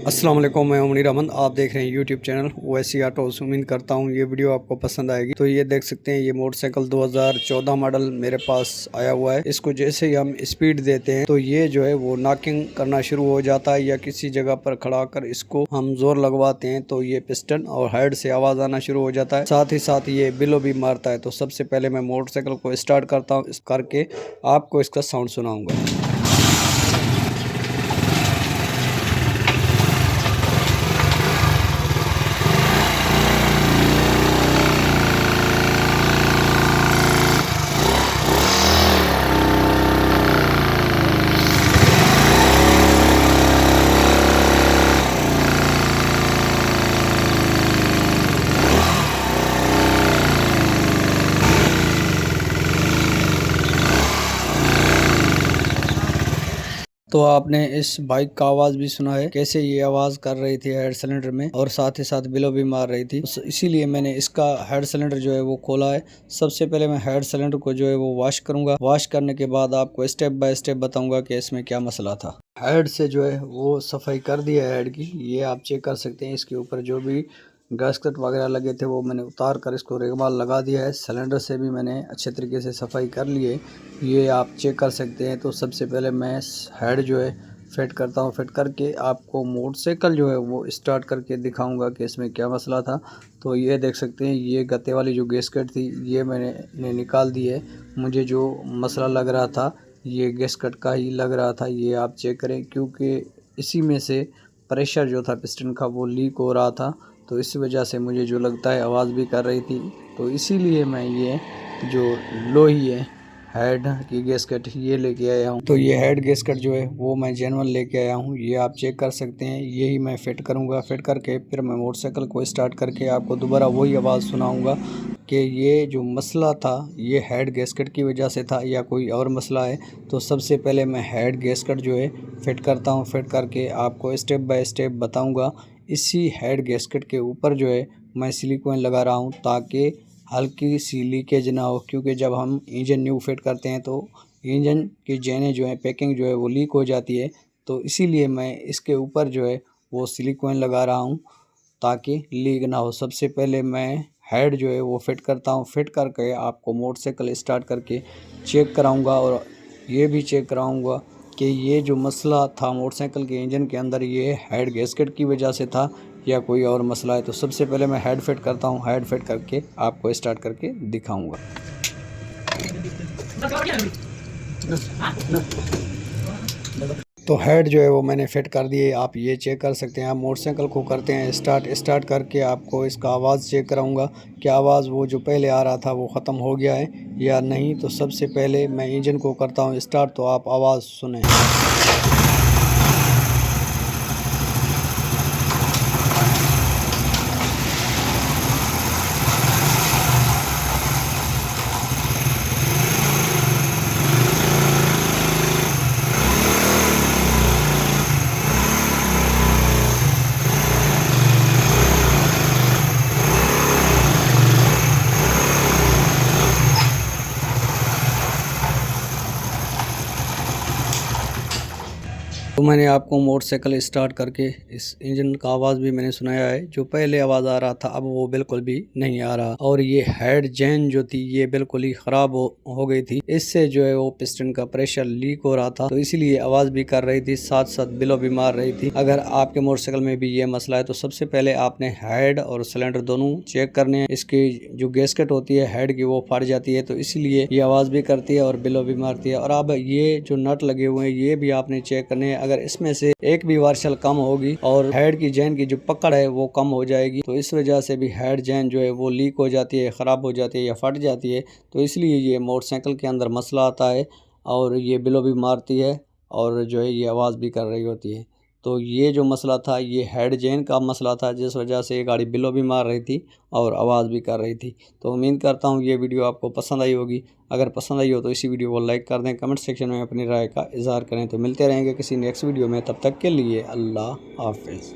अस्सलाम वालेकुम, मैं मुनीर अहमद। आप देख रहे हैं यूट्यूब चैनल ओवैसी ऑटोज़। उम्मीद करता हूँ ये वीडियो आपको पसंद आएगी। तो ये देख सकते हैं, ये मोटरसाइकिल 2014 मॉडल मेरे पास आया हुआ है। इसको जैसे ही हम स्पीड देते हैं तो ये जो है वो नॉकिंग करना शुरू हो जाता है, या किसी जगह पर खड़ा कर इसको हम जोर लगवाते हैं तो ये पिस्टन और हेड से आवाज़ आना शुरू हो जाता है। साथ ही साथ ये बिलो भी मारता है। तो सबसे पहले मैं मोटरसाइकिल को स्टार्ट करता हूँ, करके आपको इसका साउंड सुनाऊँगा। तो आपने इस बाइक का आवाज़ भी सुना है, कैसे ये आवाज़ कर रही थी हेड सिलेंडर में, और साथ ही साथ बिलो भी मार रही थी। इसीलिए मैंने इसका हेड सिलेंडर जो है वो खोला है। सबसे पहले मैं हेड सिलेंडर को जो है वो वॉश करूंगा। वॉश करने के बाद आपको स्टेप बाय स्टेप बताऊंगा कि इसमें क्या मसला था। हेड से जो है वो सफाई कर दिया है हेड की, ये आप चेक कर सकते हैं। इसके ऊपर जो भी गैसकट वगैरह लगे थे वो मैंने उतार कर इसको रेगमाल लगा दिया है। सिलेंडर से भी मैंने अच्छे तरीके से सफाई कर ली है, ये आप चेक कर सकते हैं। तो सबसे पहले मैं हेड जो है फिट करता हूँ। फिट करके आपको मोटरसाइकिल जो है वो स्टार्ट करके दिखाऊंगा कि इसमें क्या मसला था। तो ये देख सकते हैं, ये गत्ते वाली जो गैसकट थी ये मैंने निकाल दी है। मुझे जो मसला लग रहा था ये गैसकट का ही लग रहा था, ये आप चेक करें, क्योंकि इसी में से प्रेशर जो था पिस्टन का वो लीक हो रहा था। तो इस वजह से मुझे जो लगता है आवाज़ भी कर रही थी। तो इसीलिए मैं ये जो लोही है हेड की गैसकट ये लेके आया हूँ। तो ये हेड गैसकट जो है वो मैं जेन्युइन लेके आया हूँ, ये आप चेक कर सकते हैं। यही मैं फिट करूँगा। फिट करके फिर मैं मोटरसाइकिल को स्टार्ट करके आपको दोबारा वही आवाज़ सुनाऊँगा कि ये जो मसला था ये हेड गैसकट की वजह से था या कोई और मसला है। तो सबसे पहले मैं हेड गैसकट जो है फिट करता हूँ। फिट करके आपको स्टेप बाय स्टेप बताऊँगा। इसी हेड गैसकट के ऊपर जो है मैं सिलिकॉन लगा रहा हूँ ताकि हल्की सी लीकेज ना हो, क्योंकि जब हम इंजन न्यू फिट करते हैं तो इंजन की चेनें जो है पैकिंग जो है वो लीक हो जाती है। तो इसीलिए मैं इसके ऊपर जो है वो सिलिकॉन लगा रहा हूँ ताकि लीक ना हो। सबसे पहले मैं हेड जो है वो फिट करता हूँ। फिट करके आपको मोटरसाइकिल स्टार्ट करके चेक कराऊँगा, और ये भी चेक कराऊँगा कि ये जो मसला था मोटरसाइकिल के इंजन के अंदर ये हेड गैसकेट की वजह से था या कोई और मसला है। तो सबसे पहले मैं हेड फिट करता हूँ। हेड फिट करके आपको स्टार्ट करके दिखाऊंगा। तो हेड जो है वो मैंने फिट कर दिए, आप ये चेक कर सकते हैं। आप मोटरसाइकिल को करते हैं स्टार्ट करके आपको इसका आवाज़ चेक कराऊंगा कि आवाज़ वो जो पहले आ रहा था वो ख़त्म हो गया है या नहीं। तो सबसे पहले मैं इंजन को करता हूँ स्टार्ट, तो आप आवाज़ सुने। तो मैंने आपको मोटरसाइकिल स्टार्ट करके इस इंजन का आवाज़ भी मैंने सुनाया है। जो पहले आवाज़ आ रहा था अब वो बिल्कुल भी नहीं आ रहा, और ये हेड जैन जो थी ये बिल्कुल ही ख़राब हो गई थी। इससे जो है वो पिस्टन का प्रेशर लीक हो रहा था, तो इसीलिए आवाज़ भी कर रही थी, साथ साथ बिलो भी मार रही थी। अगर आपके मोटरसाइकिल में भी ये मसला है तो सबसे पहले आपने हेड और सिलेंडर दोनों चेक करने हैं। इसकी जो गैसकेट होती है हेड की वो फट जाती है, तो इसीलिए ये आवाज़ भी करती है और बिलो भी मारती है। और अब ये जो नट लगे हुए हैं ये भी आपने चेक करने हैं। अगर इसमें से एक भी वार्शल कम होगी और हेड की जैन की जो पकड़ है वो कम हो जाएगी, तो इस वजह से भी हेड जैन जो है वो लीक हो जाती है, ख़राब हो जाती है या फट जाती है। तो इसलिए ये मोटरसाइकिल के अंदर मसला आता है, और ये बिलो भी मारती है और जो है ये आवाज़ भी कर रही होती है। तो ये जो मसला था ये हेड जैन का मसला था, जिस वजह से ये गाड़ी बिलो भी मार रही थी और आवाज़ भी कर रही थी। तो उम्मीद करता हूँ ये वीडियो आपको पसंद आई होगी। अगर पसंद आई हो तो इसी वीडियो को लाइक कर दें, कमेंट सेक्शन में अपनी राय का इजहार करें। तो मिलते रहेंगे किसी नेक्स्ट वीडियो में, तब तक के लिए अल्लाह हाफिज़।